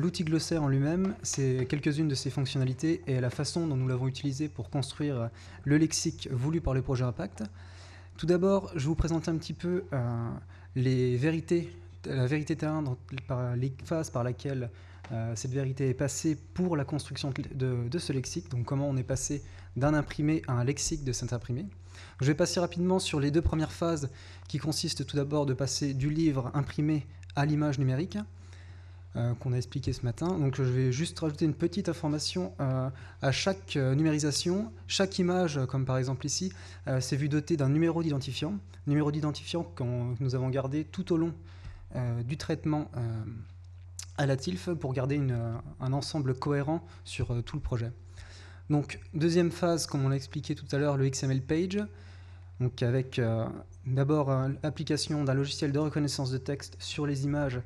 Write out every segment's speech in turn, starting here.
l'outil glossaire en lui-même, c'est quelques-unes de ses fonctionnalités et la façon dont nous l'avons utilisé pour construire le lexique voulu par le projet Impact. Tout d'abord, je vais vous présenter un petit peu la vérité terrain, les phases par lesquelles cette vérité est passée pour la construction de ce lexique, donc comment on est passé d'un imprimé à un lexique de cet imprimé. Je vais passer rapidement sur les deux premières phases qui consistent tout d'abord de passer du livre imprimé à l'image numérique qu'on a expliqué ce matin. Donc je vais juste rajouter une petite information à chaque numérisation. Chaque image, comme par exemple ici, s'est vue dotée d'un numéro d'identifiant que nous avons gardé tout au long du traitement à la TILF pour garder un ensemble cohérent sur tout le projet. Donc deuxième phase, comme on l'a expliqué tout à l'heure, le XML page, donc avec d'abord l'application d'un logiciel de reconnaissance de texte sur les images,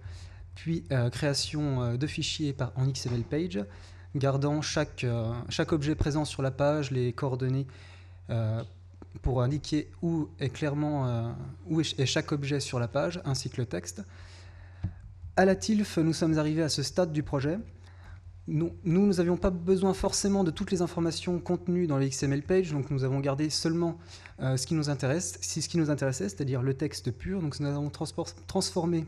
puis création de fichiers en XML page, gardant chaque objet présent sur la page, les coordonnées pour indiquer où est chaque objet sur la page, ainsi que le texte. À la TILF, nous sommes arrivés à ce stade du projet. Nous n'avions pas besoin forcément de toutes les informations contenues dans le XML page, donc nous avons gardé seulement ce qui nous intéressait, c'est-à-dire le texte pur. Donc nous avons transformé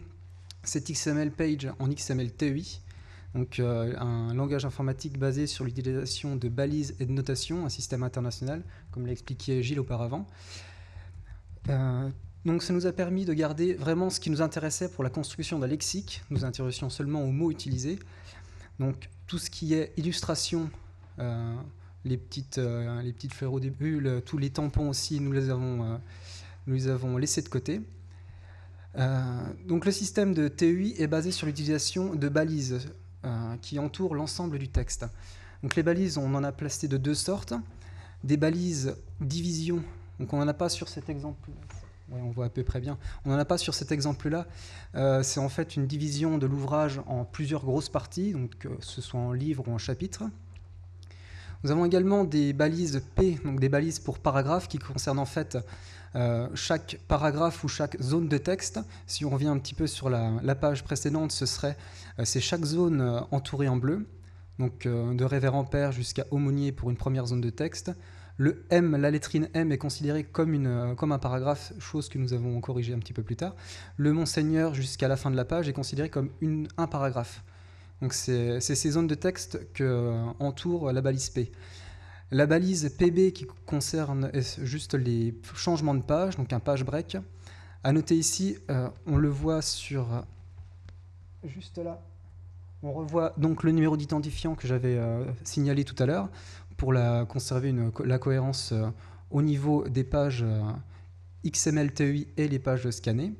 cet XML page en XML TEI, donc un langage informatique basé sur l'utilisation de balises et de notation, un système international, comme l'a expliqué Gilles auparavant. Donc ça nous a permis de garder vraiment ce qui nous intéressait pour la construction d'un lexique. Nous intéressions seulement aux mots utilisés. Donc tout ce qui est illustration, les petites fleurs au début, tous les tampons aussi, nous les avons laissés de côté. Donc le système de TEI est basé sur l'utilisation de balises qui entourent l'ensemble du texte. Donc les balises, on en a placé de deux sortes. Des balises division, donc on n'en a pas sur cet exemple. Oui, on voit à peu près bien. On n'en a pas sur cet exemple-là. C'est en fait une division de l'ouvrage en plusieurs grosses parties, donc que ce soit en livre ou en chapitre. Nous avons également des balises P, donc des balises pour paragraphes, qui concernent en fait chaque paragraphe ou chaque zone de texte. Si on revient un petit peu sur la page précédente, c'est chaque zone entourée en bleu, donc de révérend père jusqu'à aumônier pour une première zone de texte. Le M, la lettrine M est considérée comme un paragraphe, chose que nous avons corrigée un petit peu plus tard. Le Monseigneur jusqu'à la fin de la page est considéré comme un paragraphe. Donc c'est ces zones de texte qu'entoure la balise P. La balise PB qui concerne juste les changements de page, donc un page break. À noter ici, on le voit juste là. On revoit donc le numéro d'identifiant que j'avais signalé tout à l'heure pour conserver la cohérence au niveau des pages XML TEI et les pages scannées.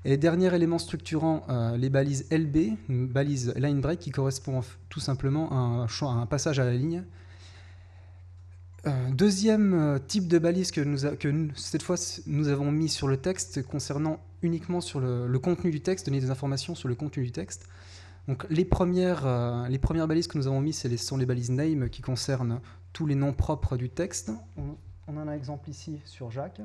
Et dernier élément structurant, les balises LB, une balise line break qui correspond tout simplement à un passage à la ligne. Deuxième type de balise que cette fois nous avons mis sur le texte concernant uniquement sur le contenu du texte, donner des informations sur le contenu du texte. Donc les premières balises que nous avons mises sont les balises name qui concernent tous les noms propres du texte. On en a un exemple ici sur Jacques.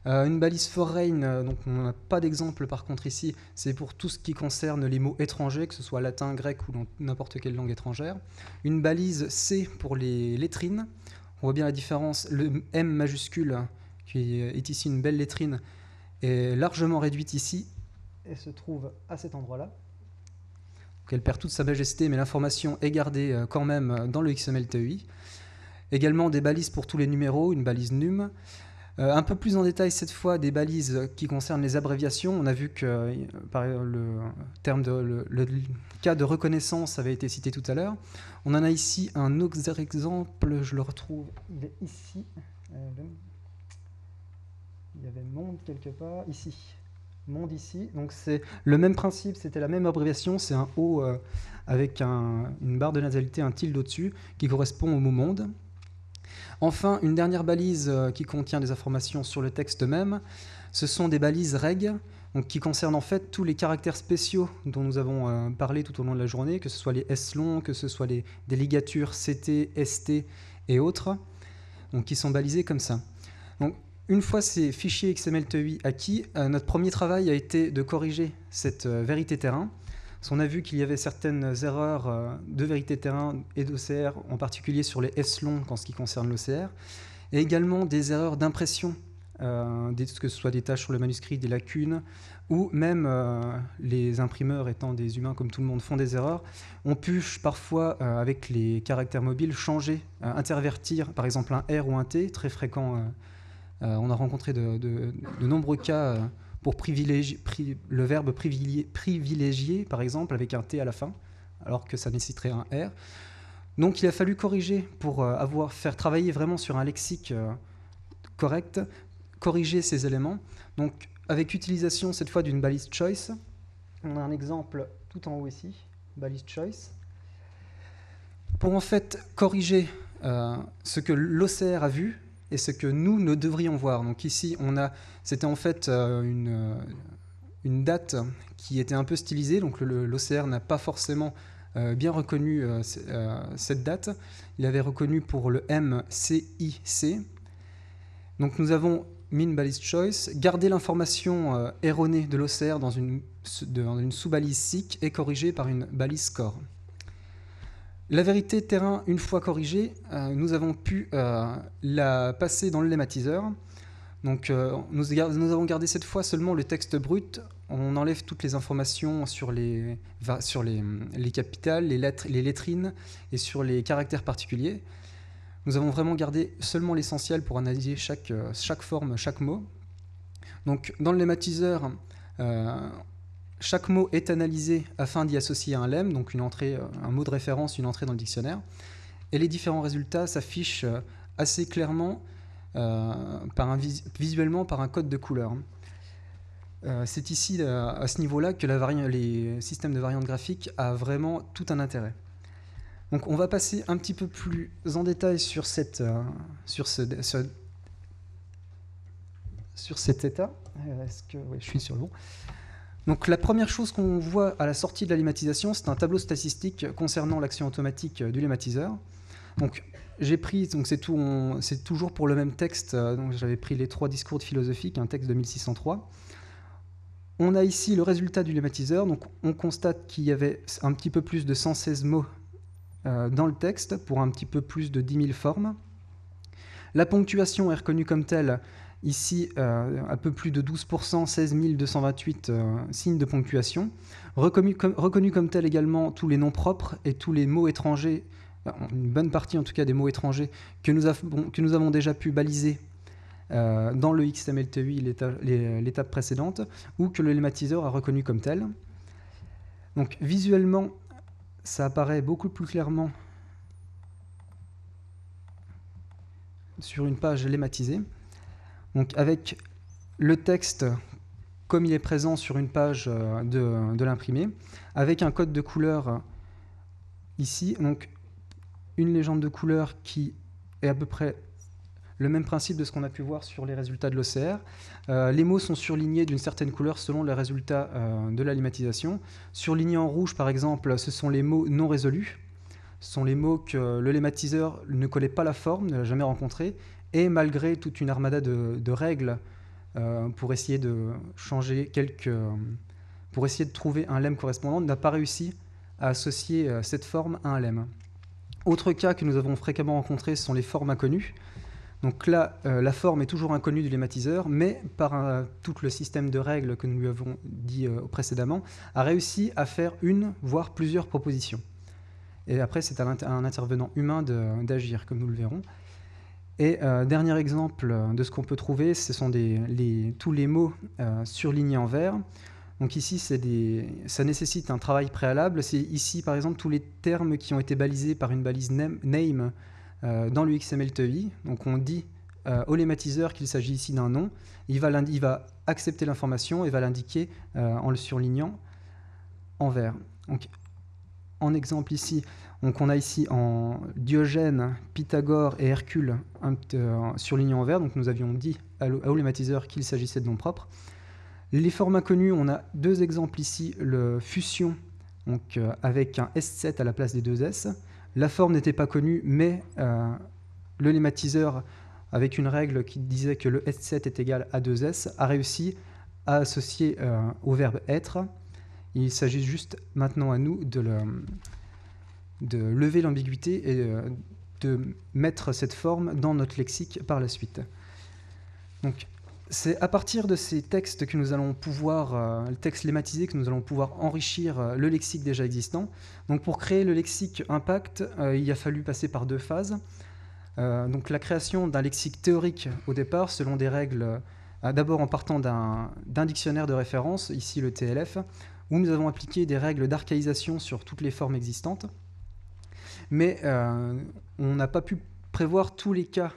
Une balise foreign, donc on n'a pas d'exemple par contre ici, c'est pour tout ce qui concerne les mots étrangers, que ce soit latin, grec ou dans n'importe quelle langue étrangère. Une balise C pour les lettrines. On voit bien la différence, le M majuscule, qui est ici une belle lettrine, est largement réduite ici et se trouve à cet endroit-là. Donc elle perd toute sa majesté, mais l'information est gardée quand même dans le XML TEI. Également des balises pour tous les numéros, une balise num. Un peu plus en détail cette fois, des balises qui concernent les abréviations. On a vu que le cas de reconnaissance avait été cité tout à l'heure. On en a ici un autre exemple, je le retrouve, il est ici. Il y avait monde quelque part, ici. Monde ici. Donc c'est le même principe, c'était la même abréviation, c'est un O avec une barre de nasalité, un tilde au-dessus, qui correspond au mot monde. Enfin, une dernière balise qui contient des informations sur le texte même, ce sont des balises reg, donc qui concernent en fait tous les caractères spéciaux dont nous avons parlé tout au long de la journée, que ce soit les S longs, que ce soit des ligatures CT, ST et autres, donc qui sont balisés comme ça. Donc, une fois ces fichiers XML TEI acquis, notre premier travail a été de corriger cette vérité terrain. On a vu qu'il y avait certaines erreurs de vérité terrain et d'OCR, en particulier sur les S-longs en ce qui concerne l'OCR, et également des erreurs d'impression, que ce soit des tâches sur le manuscrit, des lacunes, ou même les imprimeurs étant des humains comme tout le monde font des erreurs, ont pu parfois, avec les caractères mobiles, changer, intervertir par exemple un R ou un T, très fréquent. On a rencontré de nombreux cas pour le verbe privilégier, par exemple, avec un T à la fin, alors que ça nécessiterait un R. Donc il a fallu corriger pour faire travailler vraiment sur un lexique correct, corriger ces éléments. Donc avec utilisation cette fois d'une balise choice, on a un exemple tout en haut ici, balise choice, pour en fait corriger ce que l'OCR a vu et ce que nous devrions voir. Donc ici, c'était en fait une date qui était un peu stylisée, donc l'OCR n'a pas forcément bien reconnu cette date. Il avait reconnu pour le MCIC. Donc nous avons mis une balise choice, gardé l'information erronée de l'OCR dans une sous-balise SIC et corrigée par une balise score. La vérité terrain, une fois corrigée, nous avons pu la passer dans le lemmatiseur. Donc nous avons gardé cette fois seulement le texte brut. On enlève toutes les informations sur les capitales, les lettrines et sur les caractères particuliers. Nous avons vraiment gardé seulement l'essentiel pour analyser chaque forme, chaque mot. Donc dans le lemmatiseur, chaque mot est analysé afin d'y associer un lemme, donc un mot de référence, une entrée dans le dictionnaire. Et les différents résultats s'affichent assez clairement, visuellement par un code de couleur. C'est ici, à ce niveau-là, que les systèmes de variantes graphiques a vraiment tout un intérêt. Donc on va passer un petit peu plus en détail sur cet état. Est-ce que oui, je suis sur le bon. Donc la première chose qu'on voit à la sortie de la lemmatisation, c'est un tableau statistique concernant l'action automatique du lemmatiseur. Donc j'ai pris, c'est toujours pour le même texte, donc j'avais pris les 3 discours de philosophique, un texte de 1603. On a ici le résultat du lemmatiseur, donc on constate qu'il y avait un petit peu plus de 116 mots dans le texte pour un petit peu plus de 10 000 formes. La ponctuation est reconnue comme telle. Ici, un peu plus de 12%, 16 228 signes de ponctuation. Reconnu comme tel également tous les noms propres et tous les mots étrangers, une bonne partie en tout cas des mots étrangers que nous avons déjà pu baliser dans le XML-TEI, l'étape précédente, ou que le lemmatiseur a reconnu comme tel. Donc visuellement, ça apparaît beaucoup plus clairement sur une page lemmatisée. Donc avec le texte comme il est présent sur une page de l'imprimé, avec un code de couleur ici, donc une légende de couleur qui est à peu près le même principe de ce qu'on a pu voir sur les résultats de l'OCR. Les mots sont surlignés d'une certaine couleur selon les résultats de la lemmatisation. Surlignés en rouge, par exemple, ce sont les mots non résolus. Ce sont les mots que le lemmatiseur ne connaît pas la forme, ne l'a jamais rencontré, et malgré toute une armada de règles pour essayer de changer pour essayer de trouver un lemme correspondant, n'a pas réussi à associer cette forme à un lemme. Autre cas que nous avons fréquemment rencontré, ce sont les formes inconnues. Donc là, la forme est toujours inconnue du lemmatiseur, mais par tout le système de règles que nous lui avons dit précédemment, a réussi à faire une, voire plusieurs propositions. Et après, c'est à un intervenant humain d'agir, comme nous le verrons. Et dernier exemple de ce qu'on peut trouver, ce sont tous les mots surlignés en vert. Donc ici, ça nécessite un travail préalable. C'est ici, par exemple, tous les termes qui ont été balisés par une balise name dans le XML-TEI. Donc on dit au lemmatiseur qu'il s'agit ici d'un nom. Il va accepter l'information et va l'indiquer en le surlignant en vert. Donc, en exemple ici, donc on a ici en Diogène, Pythagore et Hercule surlignés en vert. Donc nous avions dit au lemmatiseur qu'il s'agissait de noms propres. Les formes inconnues, on a 2 exemples ici. Le fusion, donc avec un S7 à la place des 2 S. La forme n'était pas connue, mais le lemmatiseur, avec une règle qui disait que le S7 est égal à 2S, a réussi à associer au verbe être Il s'agit juste maintenant à nous de lever l'ambiguïté et de mettre cette forme dans notre lexique par la suite. Donc, c'est à partir de ces textes que nous allons pouvoir, le texte lemmatisé, que nous allons pouvoir enrichir le lexique déjà existant. Donc, pour créer le lexique impact, il a fallu passer par 2 phases. Donc, la création d'un lexique théorique au départ, selon des règles, d'abord en partant d'un dictionnaire de référence, ici le TLF, où nous avons appliqué des règles d'archaïsation sur toutes les formes existantes. Mais on n'a pas pu prévoir tous les cas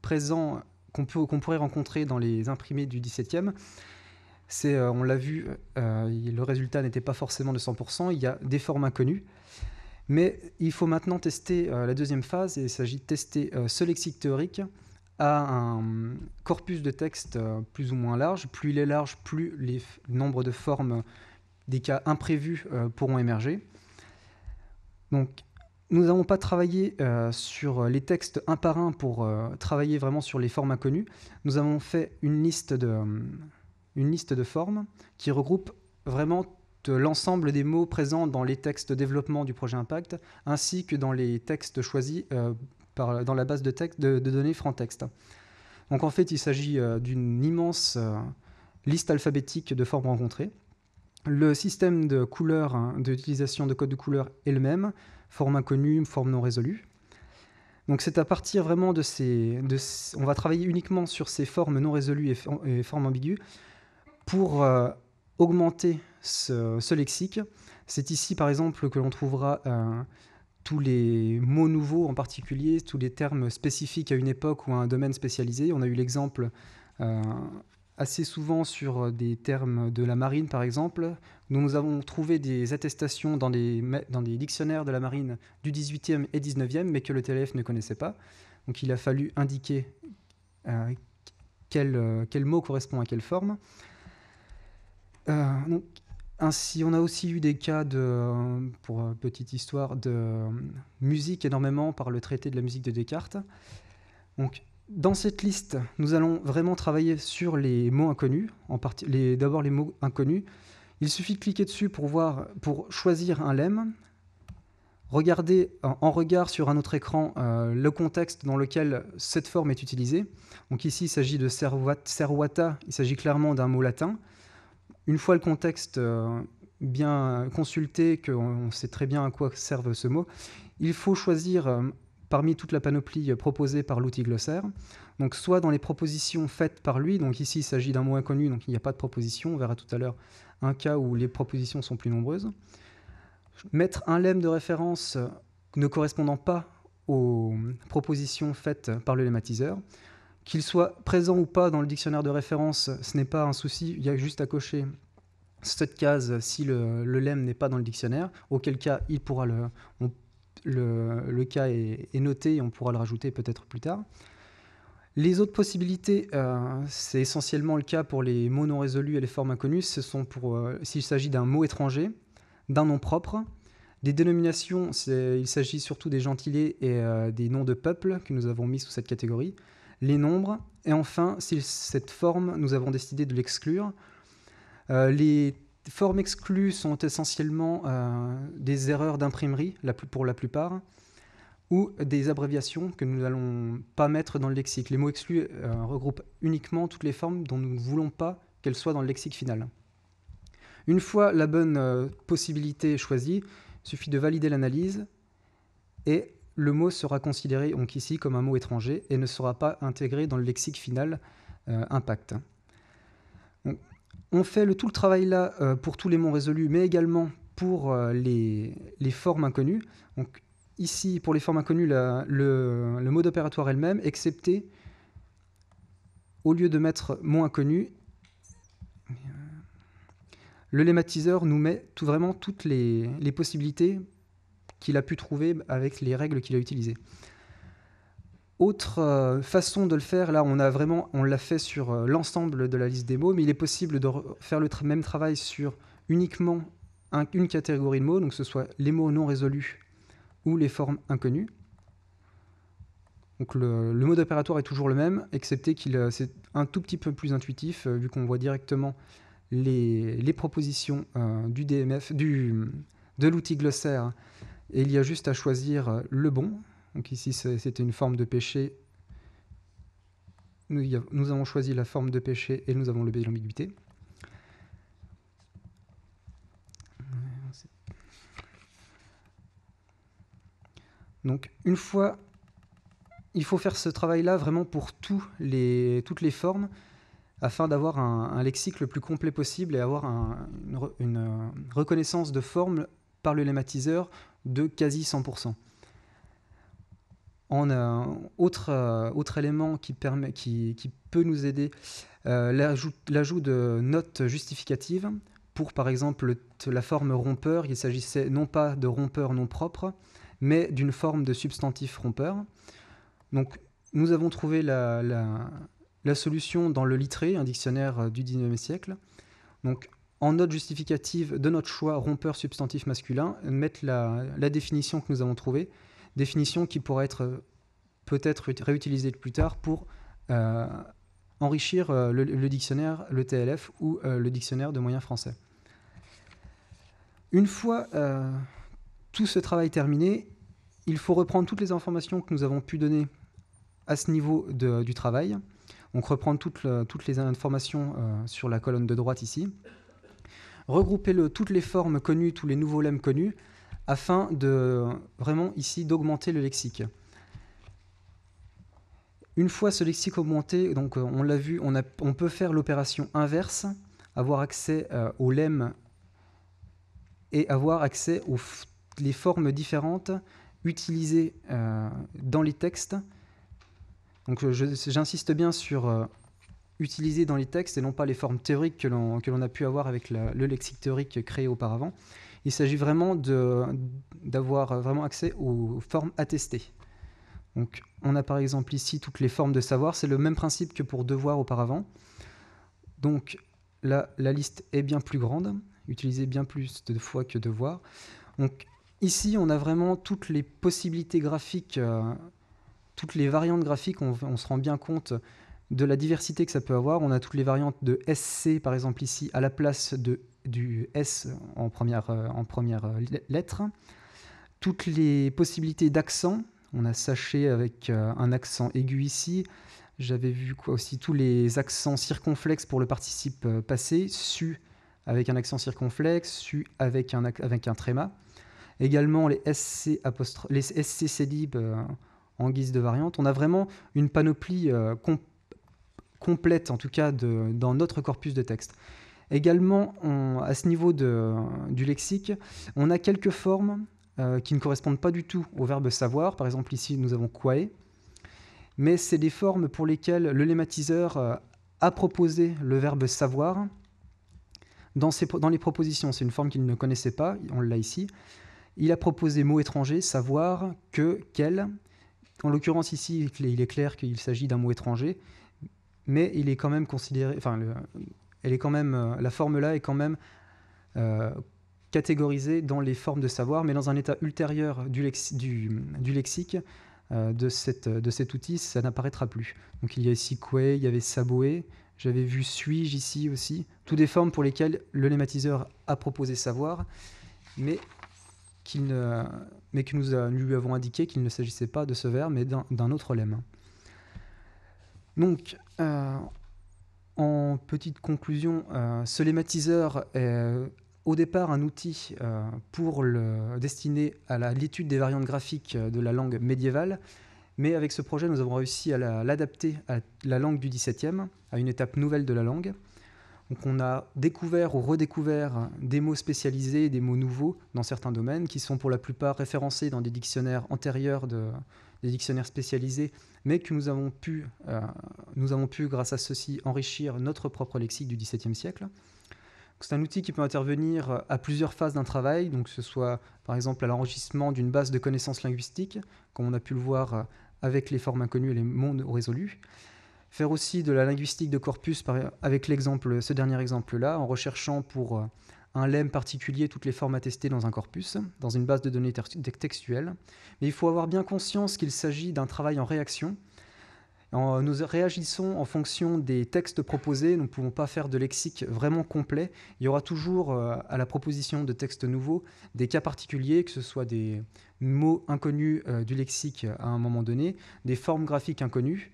présents qu'on pourrait rencontrer dans les imprimés du XVIIe. On l'a vu, le résultat n'était pas forcément de 100%, il y a des formes inconnues. Mais il faut maintenant tester la deuxième phase, et il s'agit de tester ce lexique théorique à un corpus de texte plus ou moins large. Plus il est large, plus le nombre de formes des cas imprévus pourront émerger. Donc, nous n'avons pas travaillé sur les textes un par un pour travailler vraiment sur les formes inconnues. Nous avons fait une liste de formes qui regroupe vraiment l'ensemble des mots présents dans les textes de développement du projet Impact, ainsi que dans les textes choisis dans la base de données Frantext. Donc en fait, il s'agit d'une immense liste alphabétique de formes rencontrées. Le système de couleurs, d'utilisation de code de couleurs est le même, forme inconnue, forme non résolue. Donc c'est à partir vraiment on va travailler uniquement sur ces formes non résolues et formes ambiguës pour augmenter ce lexique. C'est ici par exemple que l'on trouvera tous les mots nouveaux en particulier, tous les termes spécifiques à une époque ou à un domaine spécialisé. On a eu l'exemple assez souvent sur des termes de la marine, par exemple. Nous avons trouvé des attestations dans des dictionnaires de la marine du 18e et 19e, mais que le TLF ne connaissait pas. Donc il a fallu indiquer quel mot correspond à quelle forme. Ainsi, on a aussi eu des cas pour petite histoire, de musique énormément par le traité de la musique de Descartes. Donc, dans cette liste, nous allons vraiment travailler sur les mots inconnus, d'abord les mots inconnus. Il suffit de cliquer dessus pour choisir un lemme, regarder en regard sur un autre écran le contexte dans lequel cette forme est utilisée. Donc ici, il s'agit de servata, il s'agit clairement d'un mot latin. Une fois le contexte bien consulté, qu'on sait très bien à quoi serve ce mot, il faut choisir parmi toute la panoplie proposée par l'outil glossaire. Donc soit dans les propositions faites par lui, donc ici il s'agit d'un mot inconnu, donc il n'y a pas de proposition, on verra tout à l'heure un cas où les propositions sont plus nombreuses. Mettre un lemme de référence ne correspondant pas aux propositions faites par le lemmatiseur. Qu'il soit présent ou pas dans le dictionnaire de référence, ce n'est pas un souci, il y a juste à cocher cette case si le lemme n'est pas dans le dictionnaire, auquel cas le cas est noté et on pourra le rajouter peut-être plus tard. Les autres possibilités, c'est essentiellement le cas pour les mots non résolus et les formes inconnues, ce sont s'il s'agit d'un mot étranger, d'un nom propre, des dénominations, il s'agit surtout des gentilés et des noms de peuples que nous avons mis sous cette catégorie, les nombres, et enfin, si cette forme, nous avons décidé de l'exclure. Les formes exclues sont essentiellement des erreurs d'imprimerie, pour la plupart, ou des abréviations que nous n'allons pas mettre dans le lexique. Les mots exclus regroupent uniquement toutes les formes dont nous ne voulons pas qu'elles soient dans le lexique final. Une fois la bonne possibilité choisie, il suffit de valider l'analyse et le mot sera considéré donc ici comme un mot étranger et ne sera pas intégré dans le lexique final Impact. Donc, on fait tout le travail là pour tous les mots résolus, mais également pour les formes inconnues. Donc, ici, pour les formes inconnues, le mode opératoire est le même, excepté, au lieu de mettre mot inconnu, le lemmatiseur nous met vraiment toutes les possibilités qu'il a pu trouver avec les règles qu'il a utilisées. Autre façon de le faire, là on l'a fait sur l'ensemble de la liste des mots, mais il est possible de faire le même travail sur uniquement une catégorie de mots, donc que ce soit les mots non résolus ou les formes inconnues. Donc le mode opératoire est toujours le même, excepté c'est un tout petit peu plus intuitif, vu qu'on voit directement les propositions du DMF, de l'outil glossaire, et il y a juste à choisir le bon. Donc ici, c'était une forme de péché. Nous avons choisi la forme de péché et nous avons levé l'ambiguïté. Donc, une fois, il faut faire ce travail-là vraiment pour toutes les formes, afin d'avoir un lexique le plus complet possible et avoir une reconnaissance de forme par le lemmatiseur de quasi 100%. Autre élément qui peut nous aider, l'ajout de notes justificatives. Pour, par exemple, la forme rompeur, il s'agissait non pas de rompeur non propre, mais d'une forme de substantif rompeur. Donc, nous avons trouvé la solution dans le Littré, un dictionnaire du XIXe siècle. Donc, en note justificative de notre choix, rompeur substantif masculin, mettre la définition que nous avons trouvée, définition qui pourra être peut-être réutilisée plus tard pour enrichir le dictionnaire, le TLF ou le dictionnaire de moyens français. Une fois tout ce travail terminé, il faut reprendre toutes les informations que nous avons pu donner à ce niveau du travail. Donc reprendre toutes les informations sur la colonne de droite ici. Regrouper toutes les formes connues, tous les nouveaux lemmes connus, afin de vraiment ici d'augmenter le lexique. Une fois ce lexique augmenté, donc on l'a vu, on peut faire l'opération inverse, avoir accès aux lemmes et avoir accès aux les formes différentes utilisées dans les textes. Donc j'insiste bien sur utiliser dans les textes et non pas les formes théoriques que l'on a pu avoir avec le lexique théorique créé auparavant. Il s'agit vraiment d'avoir vraiment accès aux formes attestées. Donc on a par exemple ici toutes les formes de savoir, c'est le même principe que pour devoir auparavant. Donc là, la liste est bien plus grande, utilisée bien plus de fois que devoir. Donc ici, on a vraiment toutes les possibilités graphiques, toutes les variantes graphiques, on se rend bien compte de la diversité que ça peut avoir. On a toutes les variantes de SC, par exemple ici, à la place du S en première lettre. Toutes les possibilités d'accent. On a saché avec un accent aigu ici. J'avais vu aussi tous les accents circonflexes pour le participe passé. Su avec un accent circonflexe, su avec un tréma. Également les SC célib en guise de variante. On a vraiment une panoplie complète, en tout cas, dans notre corpus de texte. Également, à ce niveau du lexique, on a quelques formes qui ne correspondent pas du tout au verbe savoir. Par exemple, ici, nous avons quae. Mais c'est des formes pour lesquelles le lemmatiseur a proposé le verbe savoir dans les propositions. C'est une forme qu'il ne connaissait pas, on l'a ici. Il a proposé mot étranger, savoir, que, quel. En l'occurrence, ici, il est clair qu'il s'agit d'un mot étranger, mais il est quand même considéré. Enfin, la forme-là est quand même catégorisée dans les formes de savoir, mais dans un état ultérieur du lexique de cet outil, ça n'apparaîtra plus. Donc il y a ici quae, il y avait saboe, j'avais vu suis-je ici aussi. Toutes des formes pour lesquelles le lemmatiseur a proposé savoir, mais que nous lui avons indiqué qu'il ne s'agissait pas de ce verbe, mais d'un autre lemme. Donc, en petite conclusion, ce lemmatiseur est au départ un outil destiné à l'étude des variantes graphiques de la langue médiévale, mais avec ce projet, nous avons réussi à l'adapter à la langue du XVIIe, à une étape nouvelle de la langue. Donc on a découvert ou redécouvert des mots spécialisés, des mots nouveaux dans certains domaines, qui sont pour la plupart référencés dans des dictionnaires antérieurs, des dictionnaires spécialisés, mais que nous avons pu, grâce à ceci, enrichir notre propre lexique du XVIIe siècle. C'est un outil qui peut intervenir à plusieurs phases d'un travail, donc que ce soit par exemple à l'enregistrement d'une base de connaissances linguistiques, comme on a pu le voir avec les formes inconnues et les mots résolus. Faire aussi de la linguistique de corpus avec ce dernier exemple-là, en recherchant pour un lemme particulier toutes les formes attestées dans un corpus, dans une base de données textuelle. Mais il faut avoir bien conscience qu'il s'agit d'un travail en réaction. Nous réagissons en fonction des textes proposés. Nous ne pouvons pas faire de lexique vraiment complet. Il y aura toujours, à la proposition de textes nouveaux, des cas particuliers, que ce soit des mots inconnus du lexique à un moment donné, des formes graphiques inconnues,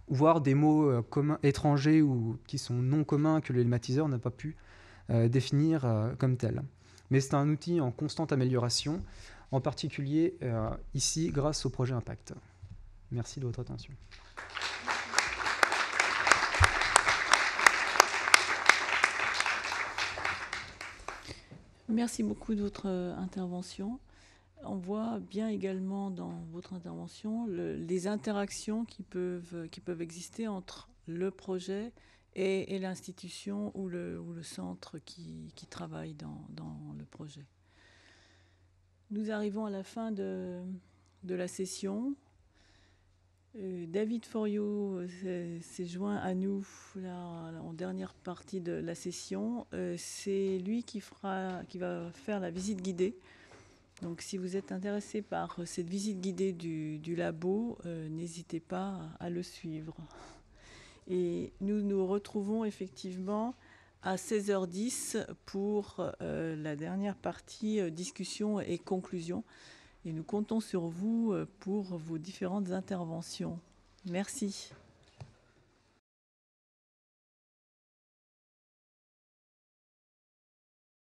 voire des mots communs, étrangers ou qui sont non communs que le lématiseur n'a pas pu définir comme tels. Mais c'est un outil en constante amélioration, en particulier ici grâce au projet Impact. Merci de votre attention. Merci beaucoup de votre intervention. On voit bien également dans votre intervention les interactions qui peuvent exister entre le projet et l'institution ou le centre qui travaille dans le projet. Nous arrivons à la fin de la session. David Foriot s'est joint à nous là, en dernière partie de la session. C'est lui qui va faire la visite guidée. Donc si vous êtes intéressé par cette visite guidée du labo, n'hésitez pas à le suivre. Et nous nous retrouvons effectivement à 16h10 pour la dernière partie discussion et conclusion. Et nous comptons sur vous pour vos différentes interventions. Merci.